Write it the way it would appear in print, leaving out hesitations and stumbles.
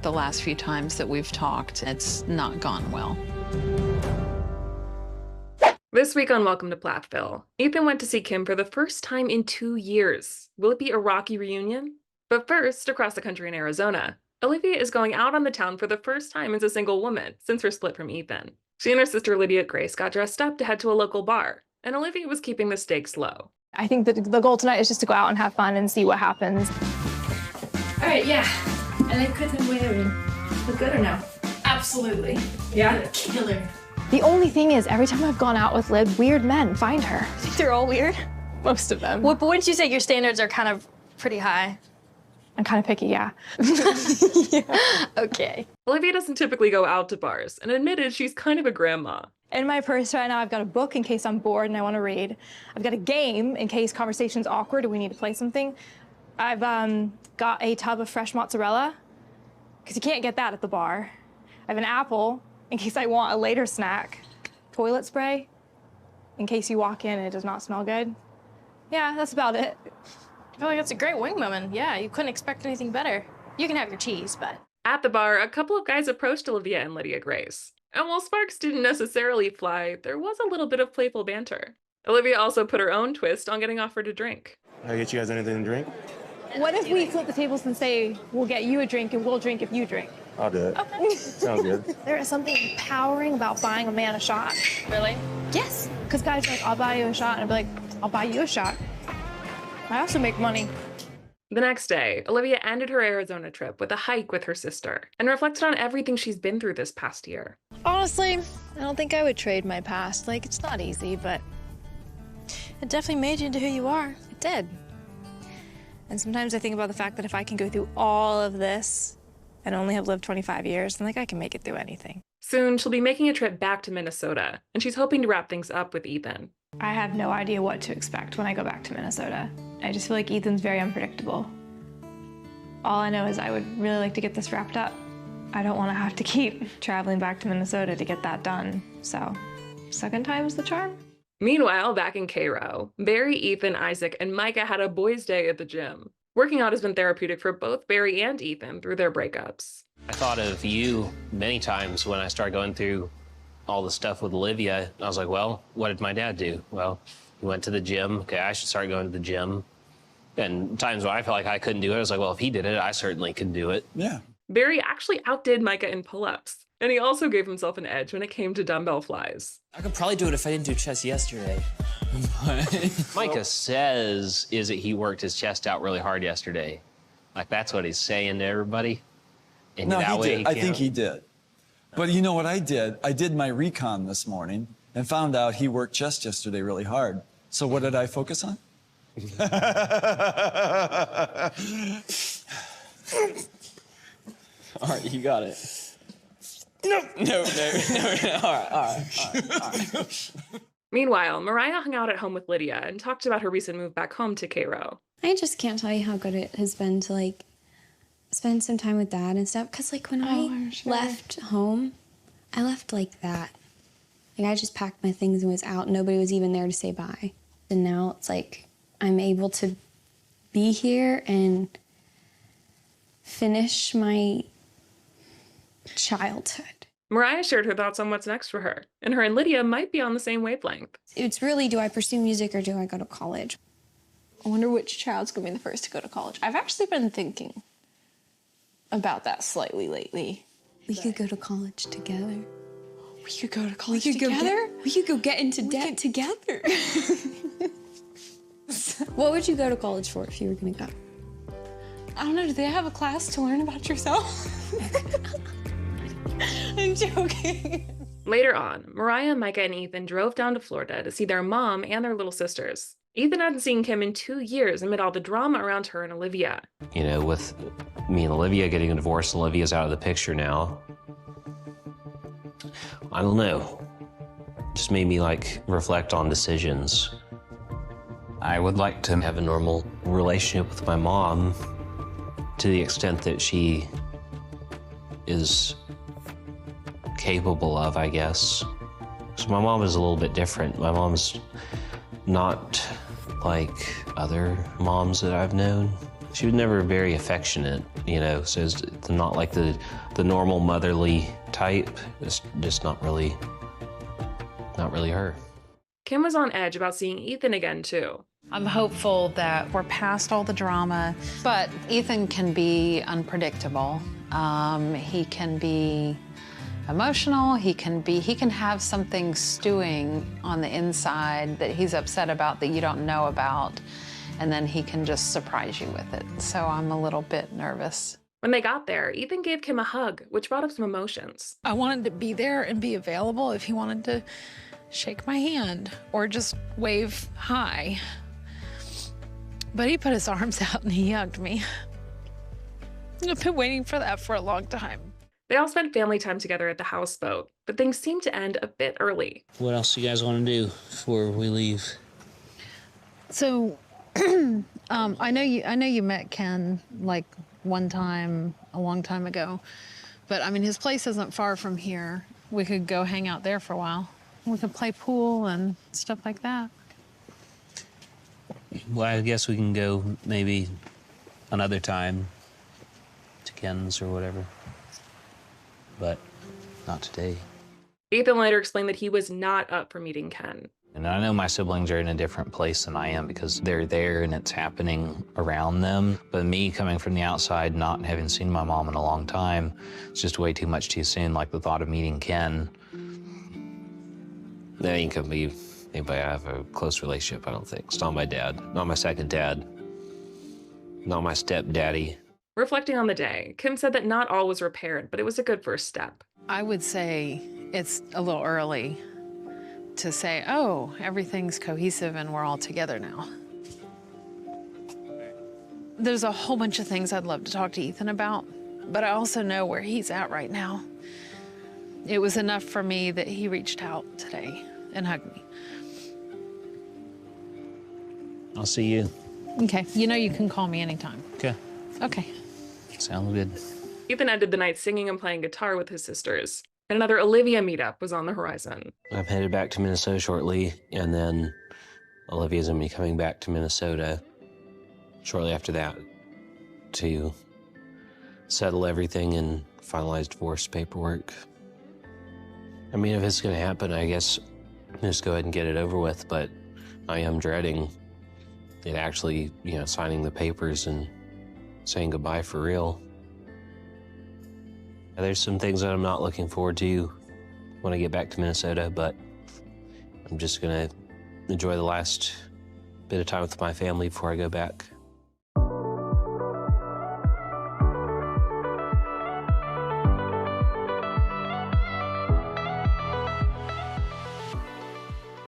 the last few times that we've talked. It's not gone well. This week on Welcome to Plathville, Ethan went to see Kim for the first time in 2 years. Will it be a rocky reunion? But first, across the country in Arizona, Olivia is going out on the town for the first time as a single woman since her split from Ethan. She and her sister Lydia Grace got dressed up to head to a local bar, and Olivia was keeping the stakes low. I think that the goal tonight is just to go out and have fun and see what happens. All right, yeah. I like Kristen wearing. Look good or no? Absolutely. Yeah? Killer. The only thing is, every time I've gone out with Lib, weird men find her. I think they're all weird. Most of them. Well, but wouldn't you say your standards are kind of pretty high? I'm kind of picky, yeah. Yeah. Okay. Olivia doesn't typically go out to bars, and admitted she's kind of a grandma. In my purse right now, I've got a book in case I'm bored and I want to read. I've got a game in case conversation's awkward and we need to play something. I've got a tub of fresh mozzarella, because you can't get that at the bar. I have an apple in case I want a later snack. Toilet spray in case you walk in and it does not smell good. Yeah, that's about it. I feel like that's a great wing woman. Yeah, you couldn't expect anything better. You can have your cheese, but... At the bar, a couple of guys approached Olivia and Lydia Grace. And while sparks didn't necessarily fly, there was a little bit of playful banter. Olivia also put her own twist on getting offered a drink. Can I get you guys anything to drink? What if we flip the tables and say, we'll get you a drink and we'll drink if you drink? I'll do it. Okay. Sounds good. There is something empowering about buying a man a shot. Really? Yes. Because guys are like, I'll buy you a shot. And I'll be like, I'll buy you a shot. I also make money. The next day, Olivia ended her Arizona trip with a hike with her sister and reflected on everything she's been through this past year. Honestly, I don't think I would trade my past. Like, it's not easy, but it definitely made you into who you are. It did. And sometimes I think about the fact that if I can go through all of this and only have lived 25 years, then like I can make it through anything. Soon, she'll be making a trip back to Minnesota, and she's hoping to wrap things up with Ethan. I have no idea what to expect when I go back to Minnesota. I just feel like Ethan's very unpredictable. All I know is I would really like to get this wrapped up. I don't want to have to keep traveling back to Minnesota to get that done. So, second time's the charm. Meanwhile, back in Cairo, Barry, Ethan, Isaac, and Micah had a boys' day at the gym. Working out has been therapeutic for both Barry and Ethan through their breakups. I thought of you many times when I started going through all the stuff with Olivia. I was like, well, what did my dad do? Well, he went to the gym. Okay, I should start going to the gym. And times when I felt like I couldn't do it, I was like, well, if he did it, I certainly could do it. Yeah. Barry actually outdid Micah in pull-ups, and he also gave himself an edge when it came to dumbbell flies. I could probably do it if I didn't do chest yesterday. Micah says is that he worked his chest out really hard yesterday. Like, that's what he's saying to everybody. And No, that he way did. I think he did. But you know what I did? I did my recon this morning and found out he worked chest yesterday really hard. So what did I focus on? All right, you got it. No. All right. Meanwhile, Moriah hung out at home with Lydia and talked about her recent move back home to Cairo. I just can't tell you how good it has been to, like, spend some time with Dad and stuff. Because, like, when I left home, I left like that. Like, I just packed my things and was out. Nobody was even there to say bye. And now it's like I'm able to be here and finish my childhood. Moriah shared her thoughts on what's next for her, and her and Lydia might be on the same wavelength. It's really, do I pursue music or do I go to college? I wonder which child's gonna be the first to go to college. I've actually been thinking about that slightly lately. We could go to college together. We could go to college together? We could go get into debt together. What would you go to college for if you were gonna go? I don't know, do they have a class to learn about yourself? I'm joking. Later on, Moriah, Micah, and Ethan drove down to Florida to see their mom and their little sisters. Ethan hadn't seen Kim in 2 years amid all the drama around her and Olivia. You know, with me and Olivia getting a divorce, Olivia's out of the picture now. I don't know. Just made me, like, reflect on decisions. I would like to have a normal relationship with my mom to the extent that she is capable of, I guess. So my mom is a little bit different. My mom's not like other moms that I've known. She was never very affectionate, you know, so it's not like the normal motherly type. It's just not really her. Kim was on edge about seeing Ethan again, too. I'm hopeful that we're past all the drama, but Ethan can be unpredictable. He can be emotional. He can have something stewing on the inside that he's upset about that you don't know about, and then he can just surprise you with it. So I'm a little bit nervous. When they got there, Ethan gave Kim a hug, which brought up some emotions. I wanted to be there and be available if he wanted to shake my hand or just wave hi. But he put his arms out and he hugged me. I've been waiting for that for a long time. They all spent family time together at the houseboat, but things seemed to end a bit early. What else do you guys want to do before we leave? So, I know you met Ken like one time a long time ago, but I mean his place isn't far from here. We could go hang out there for a while. We could play pool and stuff like that. Well, I guess we can go maybe another time to Ken's or whatever, but not today. Ethan later explained that he was not up for meeting Ken. And I know my siblings are in a different place than I am because they're there and it's happening around them. But me coming from the outside, not having seen my mom in a long time, it's just way too much too soon. Like the thought of meeting Ken. That ain't gonna be anybody I have a close relationship, I don't think. It's not my dad, not my second dad, not my stepdaddy. Reflecting on the day, Kim said that not all was repaired, but it was a good first step. I would say it's a little early to say, oh, everything's cohesive and we're all together now. There's a whole bunch of things I'd love to talk to Ethan about, but I also know where he's at right now. It was enough for me that he reached out today and hugged me. I'll see you. Okay, you know you can call me anytime. Okay. Okay. Sounds good. Ethan ended the night singing and playing guitar with his sisters. And another Olivia meetup was on the horizon. I'm headed back to Minnesota shortly, and then Olivia's gonna be coming back to Minnesota shortly after that to settle everything and finalize divorce paperwork. I mean, if it's gonna happen, I guess just go ahead and get it over with, but I am dreading it actually, you know, signing the papers and saying goodbye for real. There's some things that I'm not looking forward to when I get back to Minnesota, but I'm just gonna enjoy the last bit of time with my family before I go back.